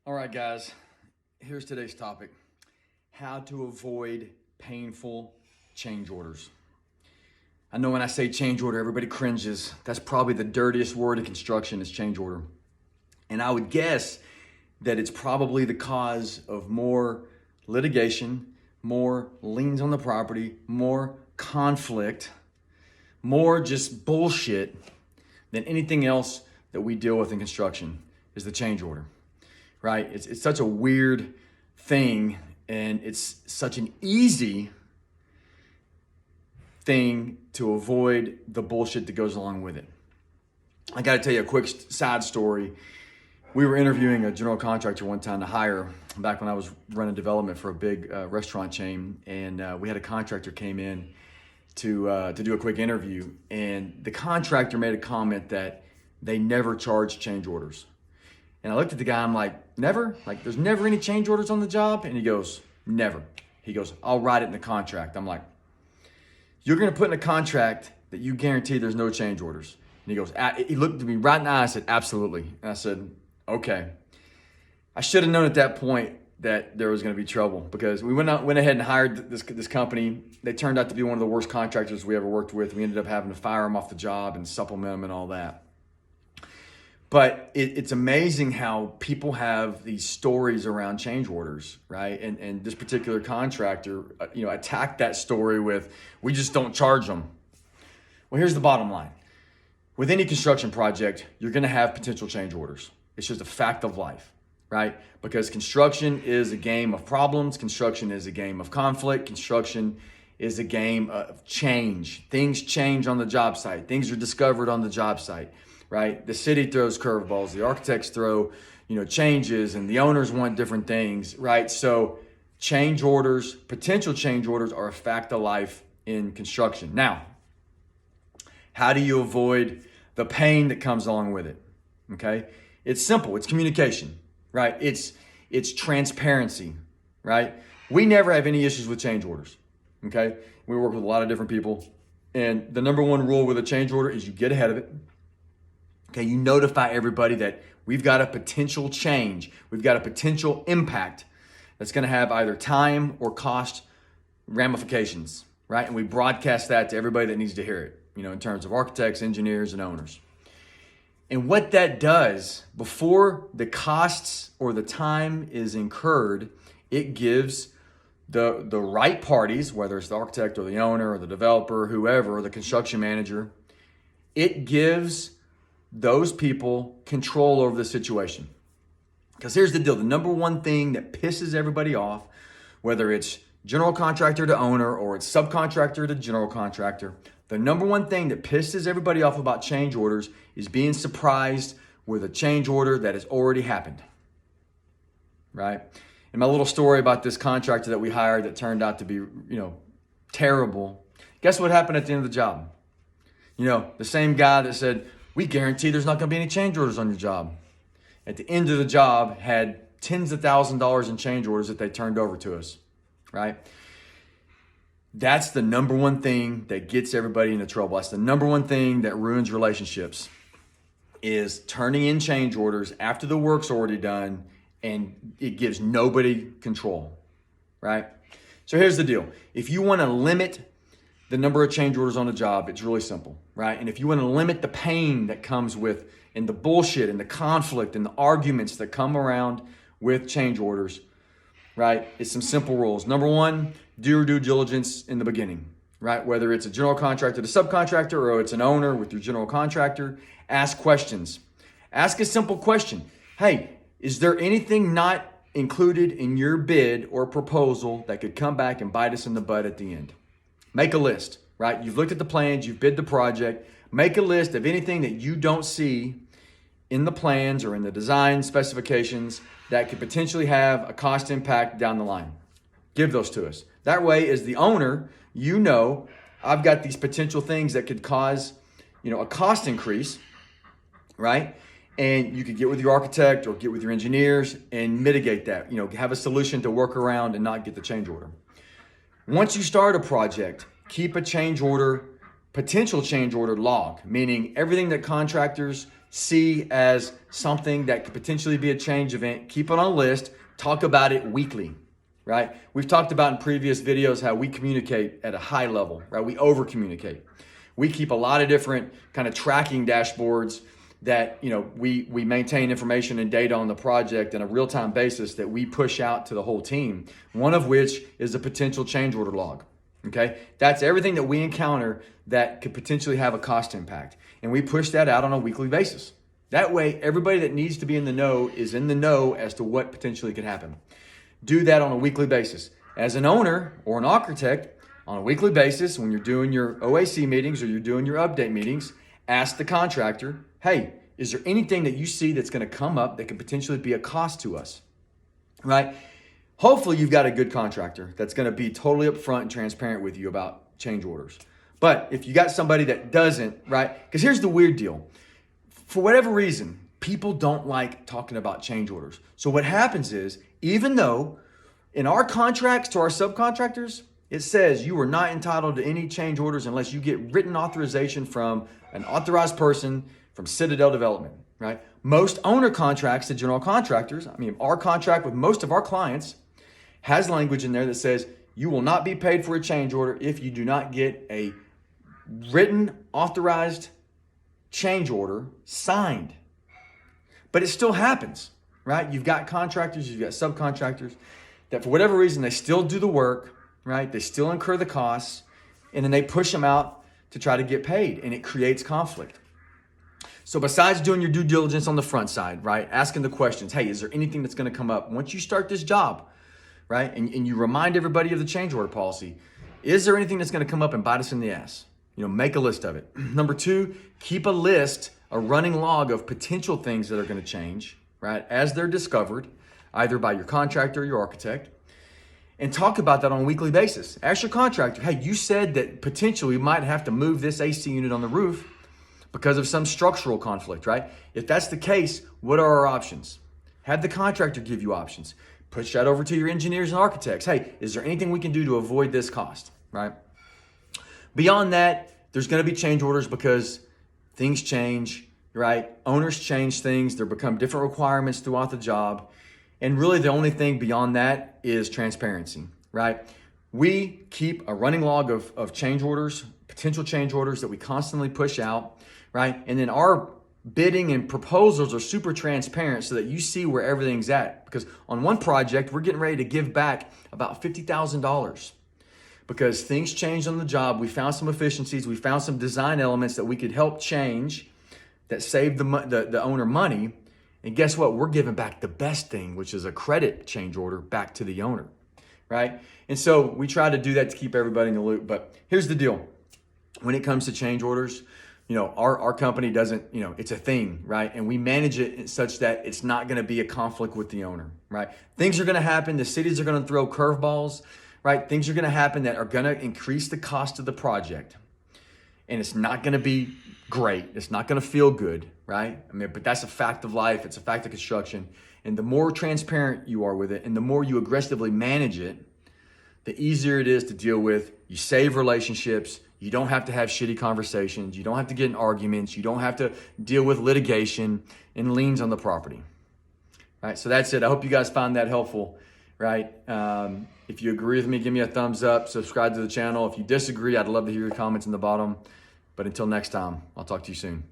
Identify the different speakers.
Speaker 1: All right, guys, here's today's topic: how to avoid painful change orders. I know when I say change order, everybody cringes. That's probably the dirtiest word in construction is change order. And I would guess that it's probably the cause of more litigation, more liens on the property, more conflict, more just bullshit than anything else that we deal with in construction is the change order. Right? It's such a weird thing, and it's such an easy thing to avoid the bullshit that goes along with it. I got to tell you a quick side story. We were interviewing a general contractor one time to hire back when I was running development for a big restaurant chain, and we had a contractor came in to do a quick interview, and the contractor made a comment that they never charge change orders. And I looked at the guy, I'm like, never? Like, there's never any change orders on the job? And he goes, never. He goes, I'll write it in the contract. I'm like, you're gonna put in a contract that you guarantee there's no change orders? And he goes, he looked at me right in the eye and said, absolutely. And I said, okay. I should have known at that point that there was gonna be trouble, because we went ahead and hired this company. They turned out to be one of the worst contractors we ever worked with. We ended up having to fire them off the job and supplement them and all that. But it's amazing how people have these stories around change orders, right? And this particular contractor, attacked that story with, we just don't charge them. Well, here's the bottom line. With any construction project, you're gonna have potential change orders. It's just a fact of life, right? Because construction is a game of problems. Construction is a game of conflict. Construction is a game of change. Things change on the job site. Things are discovered on the job site. Right? The city throws curveballs, the architects throw, changes, and the owners want different things, right? So change orders, potential change orders are a fact of life in construction. Now, how do you avoid the pain that comes along with it? Okay? It's simple. It's communication, right? It's transparency, right? We never have any issues with change orders, okay? We work with a lot of different people, and the number one rule with a change order is you get ahead of it. Okay, you notify everybody that we've got a potential change. We've got a potential impact that's going to have either time or cost ramifications, right? And we broadcast that to everybody that needs to hear it, in terms of architects, engineers, and owners. And what that does, before the costs or the time is incurred, it gives the right parties, whether it's the architect or the owner or the developer, whoever, or the construction manager, it gives those people control over the situation. Because here's the deal. The number one thing that pisses everybody off, whether it's general contractor to owner or it's subcontractor to general contractor, the number one thing that pisses everybody off about change orders is being surprised with a change order that has already happened, right? And my little story about this contractor that we hired that turned out to be, terrible. Guess what happened at the end of the job? The same guy that said, we guarantee there's not going to be any change orders on your job, at the end of the job had tens of thousands of dollars in change orders that they turned over to us, right? That's the number one thing that gets everybody into trouble. That's the number one thing that ruins relationships, is turning in change orders after the work's already done, and it gives nobody control, right? So here's the deal. If you want to limit the number of change orders on a job, it's really simple, right? And if you want to limit the pain that comes with, and the bullshit and the conflict and the arguments that come around with change orders, right? It's some simple rules. Number one, do your due diligence in the beginning, right? Whether it's a general contractor to subcontractor or it's an owner with your general contractor, ask questions. Ask a simple question. Hey, is there anything not included in your bid or proposal that could come back and bite us in the butt at the end? Make a list, right? You've looked at the plans, you've bid the project. Make a list of anything that you don't see in the plans or in the design specifications that could potentially have a cost impact down the line. Give those to us. That way, as the owner, I've got these potential things that could cause, a cost increase, right? And you could get with your architect or get with your engineers and mitigate that, have a solution to work around and not get the change order. Once you start a project, keep a potential change order log, meaning everything that contractors see as something that could potentially be a change event. Keep it on a list. Talk about it weekly, right? We've talked about in previous videos how we communicate at a high level, right? We over communicate. We keep a lot of different kind of tracking dashboards that, you know, we maintain information and data on the project on a real-time basis that we push out to the whole team. One of which is a potential change order log. Okay, that's everything that we encounter that could potentially have a cost impact. And we push that out on a weekly basis. That way, everybody that needs to be in the know is in the know as to what potentially could happen. Do that on a weekly basis. As an owner or an architect, on a weekly basis, when you're doing your OAC meetings or you're doing your update meetings, ask the contractor, hey, is there anything that you see that's going to come up that could potentially be a cost to us, right? Hopefully you've got a good contractor that's going to be totally upfront and transparent with you about change orders. But if you got somebody that doesn't, right? Because here's the weird deal. For whatever reason, people don't like talking about change orders. So what happens is, even though in our contracts to our subcontractors, it says you are not entitled to any change orders unless you get written authorization from an authorized person from Citadel Development, right? Most owner contracts to general contractors, our contract with most of our clients has language in there that says you will not be paid for a change order if you do not get a written authorized change order signed. But it still happens, right? You've got contractors, you've got subcontractors that for whatever reason, they still do the work, right? They still incur the costs, and then they push them out to try to get paid, and it creates conflict. So besides doing your due diligence on the front side, right? Asking the questions, hey, is there anything that's going to come up once you start this job, right? And you remind everybody of the change order policy. Is there anything that's going to come up and bite us in the ass? Make a list of it. Number two, keep a list, a running log of potential things that are going to change, right? As they're discovered, either by your contractor or your architect, and talk about that on a weekly basis. Ask your contractor, hey, you said that potentially we might have to move this AC unit on the roof because of some structural conflict, right? If that's the case, what are our options? Have the contractor give you options. Push that over to your engineers and architects. Hey, is there anything we can do to avoid this cost, right? Beyond that, there's going to be change orders because things change, right? Owners change things. There become different requirements throughout the job. And really the only thing beyond that is transparency, right? We keep a running log of change orders, potential change orders that we constantly push out, right? And then our bidding and proposals are super transparent so that you see where everything's at. Because on one project, we're getting ready to give back about $50,000 because things changed on the job. We found some efficiencies. We found some design elements that we could help change that saved the owner money. And guess what? We're giving back the best thing, which is a credit change order back to the owner, right? And so we try to do that to keep everybody in the loop. But here's the deal. When it comes to change orders, our company doesn't, it's a thing, right? And we manage it such that it's not going to be a conflict with the owner, right? Things are going to happen. The cities are going to throw curveballs, right? Things are going to happen that are going to increase the cost of the project. And it's not going to be great. It's not going to feel good, right? But that's a fact of life. It's a fact of construction. And the more transparent you are with it and the more you aggressively manage it, the easier it is to deal with. You save relationships. You don't have to have shitty conversations. You don't have to get in arguments. You don't have to deal with litigation and liens on the property. Right? So that's it. I hope you guys found that helpful, right? If you agree with me, give me a thumbs up, subscribe to the channel. If you disagree, I'd love to hear your comments in the bottom. But until next time, I'll talk to you soon.